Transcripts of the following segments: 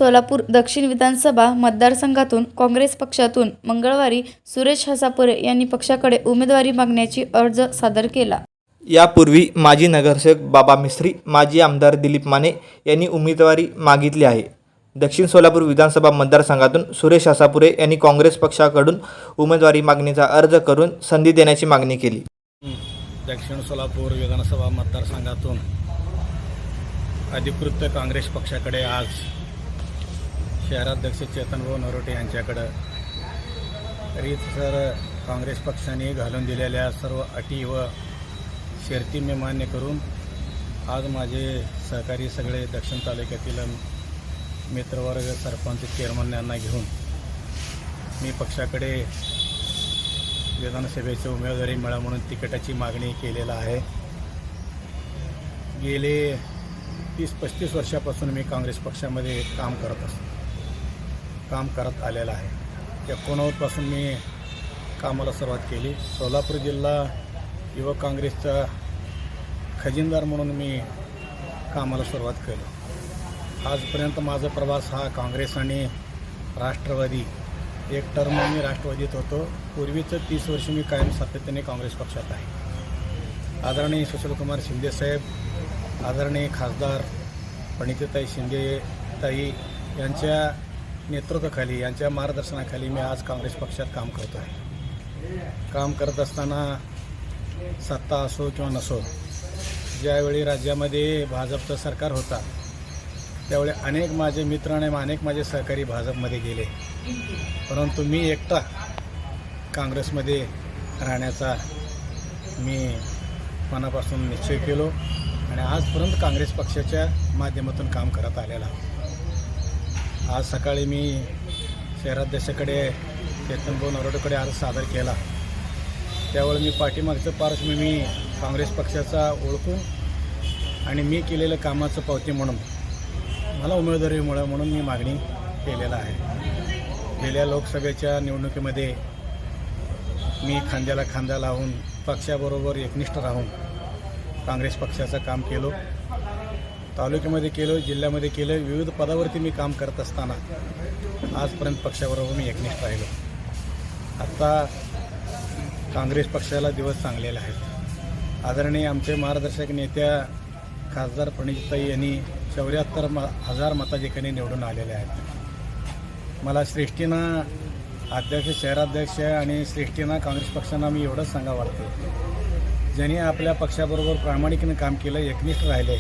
सोलापूर दक्षिण विधानसभा मतदारसंघातून काँग्रेस पक्षातून मंगळवारी सुरेश हसापुरे यांनी पक्षाकडे उमेदवारी मागण्याची अर्ज सादर केला. यापूर्वी माजी नगरसेवक बाबा मिस्त्री, माजी आमदार दिलीप माने यांनी उमेदवारी मागितली आहे. दक्षिण सोलापूर विधानसभा मतदारसंघातून सुरेश हसापुरे यांनी काँग्रेस पक्षाकडून उमेदवारी मागणीचा अर्ज करून संधी देण्याची मागणी केली. दक्षिण सोलापूर विधानसभा मतदारसंघातून अधिकृत काँग्रेस पक्षाकडे आज शहराध्यक्ष चेतनभाऊ नरोटे यांच्याकडं रीतसर काँग्रेस पक्षाने घालून दिलेल्या सर्व अटी व शर्ती मी मान्य करून आज माझे सहकारी सगळे दक्षिण तालुक्यातील मित्रवर्ग, सरपंच, चेअरमन यांना घेऊन मी पक्षाकडे विधानसभेची उमेदवारी मिळा म्हणून तिकिटाची मागणी केलेला आहे. गेले 30-35 वर्षापासून मी काँग्रेस पक्षामध्ये काम करत आलेला आहे. 1989 पासून मी कामाला सुरुवात केली. सोलापूर जिल्हा युवक काँग्रेसचा खजिनदार म्हणून मी कामाला सुरुवात केली. आजपर्यंत माझा प्रवास हा काँग्रेस आणि राष्ट्रवादी, एक टर्म मी राष्ट्रवादीत होतो. पूर्वीचं 30 वर्ष मी कायम सातत्याने काँग्रेस पक्षात आहे. आदरणीय सुशीलकुमार शिंदेसाहेब, आदरणीय खासदार प्रणितीताई शिंदेताई यांच्या नेतृत्वाखाली, यांच्या मार्गदर्शनाखाली मी आज काँग्रेस पक्षात काम करतो आहे. काम करत असताना सत्ता असो किंवा नसो, ज्यावेळी राज्यामध्ये भाजपचं सरकार होता त्यावेळी अनेक माझे मित्र आणि अनेक माझे सहकारी भाजपमध्ये गेले, परंतु मी एकटा काँग्रेसमध्ये राहण्याचा मी मनापासून निश्चय केलो आणि आजपर्यंत काँग्रेस पक्षाच्या माध्यमातून काम करत आलेला. आज सकाळी मी शहराध्यक्षाकडे चेतनभाऊ नरोटेकडे अर्ज सादर केला. त्यावेळी मी पाठीमागचं पार्श्वभूमी मी काँग्रेस पक्षाचा ओळखून आणि मी केलेलं कामाचं पावती म्हणून मला उमेदवारी मिळावी म्हणून मी मागणी केलेला आहे. गेल्या लोकसभेच्या निवडणुकीमध्ये मी खांद्याला खांदा लावून पक्षाबरोबर एकनिष्ठ राहून काँग्रेस पक्षाचं काम केलो. तालुक्यामध्ये केलो, जिल्ह्यामध्ये केलं, विविध पदावरती मी काम करत असताना आजपर्यंत पक्षाबरोबर मी एकनिष्ठ राहिलो. आत्ता काँग्रेस पक्षाला दिवस चांगलेले आहेत. आदरणीय आमचे मार्गदर्शक नेत्या खासदार प्रणितीताई यांनी 74,000 मताधिक्याने निवडून आलेले आहेत. मला श्रेष्ठीनं अध्यक्ष, शहराध्यक्ष आणि श्रेष्ठीनं काँग्रेस पक्षांना मी एवढंच सांगा वाटते, ज्यांनी आपल्या पक्षाबरोबर प्रामाणिकपणे काम केलं, एकनिष्ठ राहिले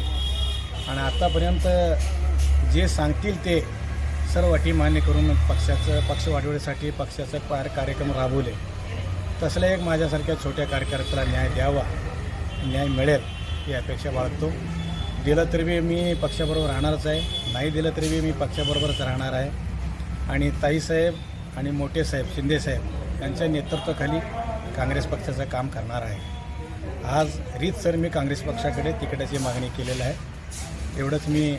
आणि आत्तापर्यंत जे सांगतील ते सर्व अटी मान्य करून पक्ष वाढवण्यासाठी पक्षाचं कार्यक्रम राबवले, तसलं एक माझ्यासारख्या छोट्या कार्यकर्त्याला न्याय द्यावा, न्याय मिळेल ही अपेक्षा बाळगतो. दिलं तरी बी मी पक्षाबरोबर राहणारच आहे, नाही दिलं तरी बी मी पक्षाबरोबरच राहणार आहे आणि ताईसाहेब आणि मोठे साहेब शिंदेसाहेब यांच्या नेतृत्वाखाली काँग्रेस पक्षाचं काम करणार आहे. आज रीतसर मी काँग्रेस पक्षाकडे तिकिटाची मागणी केलेलं आहे. एवढंच मी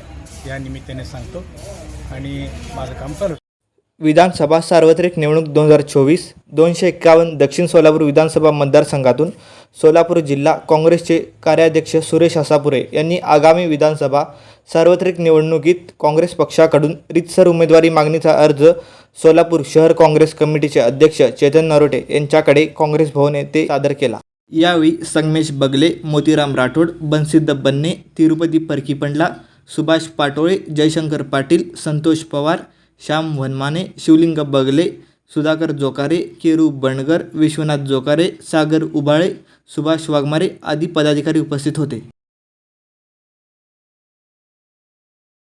या निमित्ताने सांगतो आणि माझं काम चालू. विधानसभा सार्वत्रिक निवडणूक 2024 251 दक्षिण सोलापूर विधानसभा मतदारसंघातून सोलापूर जिल्हा काँग्रेसचे कार्याध्यक्ष सुरेश हसापुरे यांनी आगामी विधानसभा सार्वत्रिक निवडणुकीत काँग्रेस पक्षाकडून रीतसर उमेदवारी मागणीचा अर्ज सोलापूर शहर काँग्रेस कमिटीचे अध्यक्ष चेतन नरोटे यांच्याकडे काँग्रेस भवन येथे सादर केला. यावेळी संगमेश बगले, मोतीराम राठोड, बनसिद्ध बन्ने, तिरुपती परकीपंडला, सुभाष पाटोळे, जयशंकर पाटील, संतोष पवार, श्याम वनमाने, शिवलिंग बगले, सुधाकर जोकारे, केरू बंडगर, विश्वनाथ जोकारे, सागर उबाळे, सुभाष वाघमारे आदी पदाधिकारी उपस्थित होते.